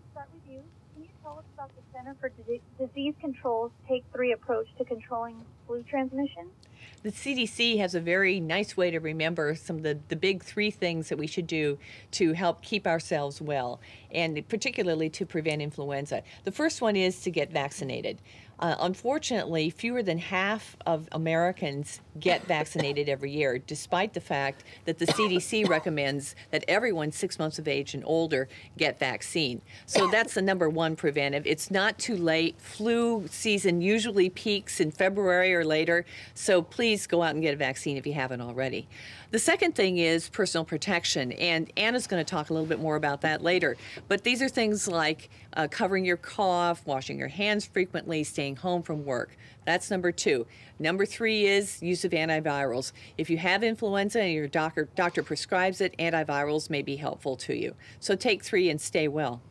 let's start with you. Can you tell us about the Center for Disease Control's Take 3 approach to controlling flu transmission? The CDC has a very nice way to remember some of the big 3 things that we should do to help keep ourselves well, and particularly to prevent influenza. The first one is to get vaccinated. Unfortunately, fewer than half of Americans get vaccinated every year, despite the fact that the CDC recommends that everyone 6 months of age and older get vaccine. So that's the number 1 preventive. It's not too late. Flu season usually peaks in February or later, so please go out and get a vaccine if you haven't already. The second thing is personal protection, and Anna's going to talk a little bit more about that later. But these are things like covering your cough, washing your hands frequently, staying home from work. That's number 2. Number 3 is use of antivirals. If you have influenza and your doctor prescribes it, antivirals may be helpful to you. So take 3 and stay well.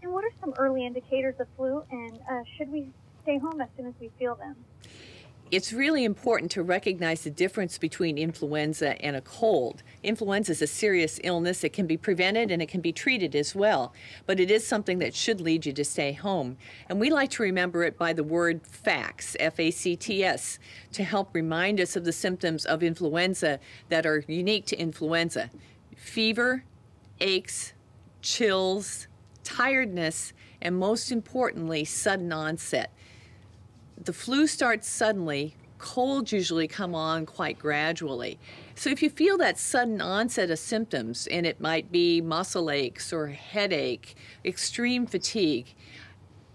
And what are some early indicators of flu, and should we stay home as soon as we feel them? It's really important to recognize the difference between influenza and a cold. Influenza is a serious illness. It can be prevented and it can be treated as well, but it is something that should lead you to stay home. And we like to remember it by the word F.A.C.T.S, F-A.C.T.S, to help remind us of the symptoms of influenza that are unique to influenza: fever, aches, chills, tiredness, and most importantly, sudden onset. The flu starts suddenly, colds usually come on quite gradually. So if you feel that sudden onset of symptoms, and it might be muscle aches or headache, extreme fatigue,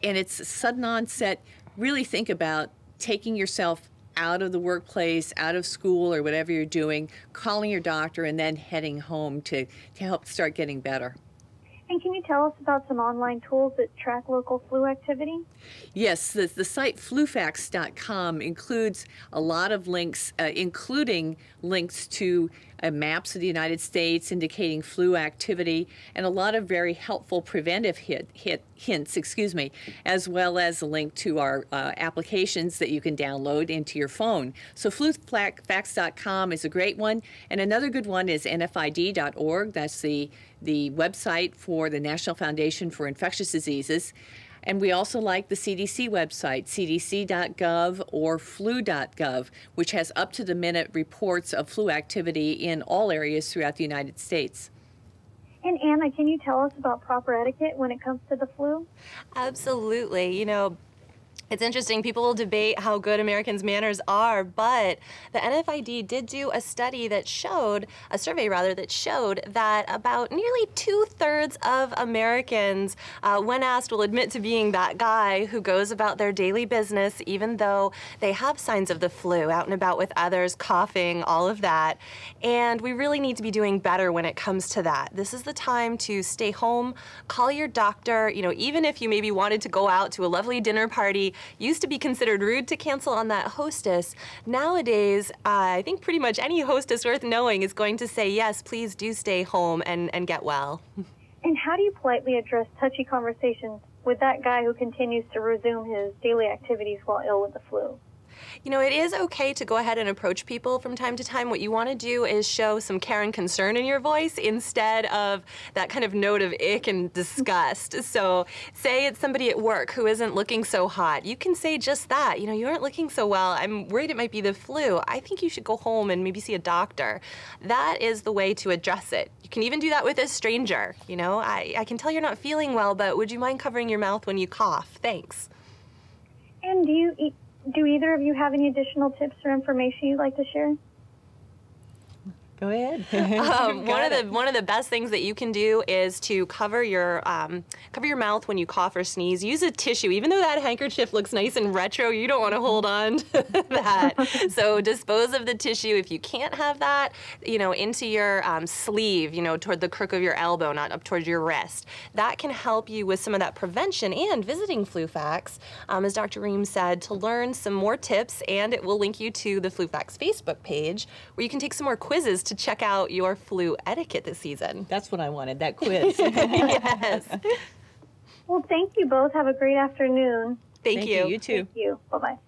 and it's a sudden onset, really think about taking yourself out of the workplace, out of school or whatever you're doing, calling your doctor, and then heading home to help start getting better. And can you tell us about some online tools that track local flu activity? Yes, the site FluFacts.com includes a lot of links, including links to maps of the United States indicating flu activity, and a lot of very helpful preventive hints, as well as a link to our applications that you can download into your phone. So FluFacts.com is a great one, and another good one is NFID.org. That's the website for the National Foundation for Infectious Diseases. And we also like the CDC website, cdc.gov or flu.gov, which has up-to-the-minute reports of flu activity in all areas throughout the United States. And Anna, can you tell us about proper etiquette when it comes to the flu? Absolutely. You know, it's interesting, people will debate how good Americans' manners are, but the NFID did do a survey that showed that about nearly 2/3 of Americans, when asked, will admit to being that guy who goes about their daily business even though they have signs of the flu, out and about with others, coughing, all of that. And we really need to be doing better when it comes to that. This is the time to stay home, call your doctor. You know, even if you maybe wanted to go out to a lovely dinner party, used to be considered rude to cancel on that hostess. Nowadays, I think pretty much any hostess worth knowing is going to say, yes, please do stay home and get well. And how do you politely address touchy conversations with that guy who continues to resume his daily activities while ill with the flu? You know, it is okay to go ahead and approach people from time to time. What you want to do is show some care and concern in your voice instead of that kind of note of ick and disgust. So say it's somebody at work who isn't looking so hot. You can say just that. You know, you aren't looking so well. I'm worried it might be the flu. I think you should go home and maybe see a doctor. That is the way to address it. You can even do that with a stranger. You know, I can tell you're not feeling well, but would you mind covering your mouth when you cough? Thanks. And do either of you have any additional tips or information you'd like to share? Go ahead. One of the best things that you can do is to cover your mouth when you cough or sneeze. Use a tissue. Even though that handkerchief looks nice and retro, you don't want to hold on to that. So dispose of the tissue. If you can't have that, you know, into your sleeve, you know, toward the crook of your elbow, not up towards your wrist. That can help you with some of that prevention, and visiting FluFacts, as Dr. Rehm said, to learn some more tips, and it will link you to the FluFacts Facebook page where you can take some more quizzes to check out your flu etiquette this season. That's what I wanted, that quiz. Yes. Well, thank you both. Have a great afternoon. Thank you. You too. Thank you. Bye-bye.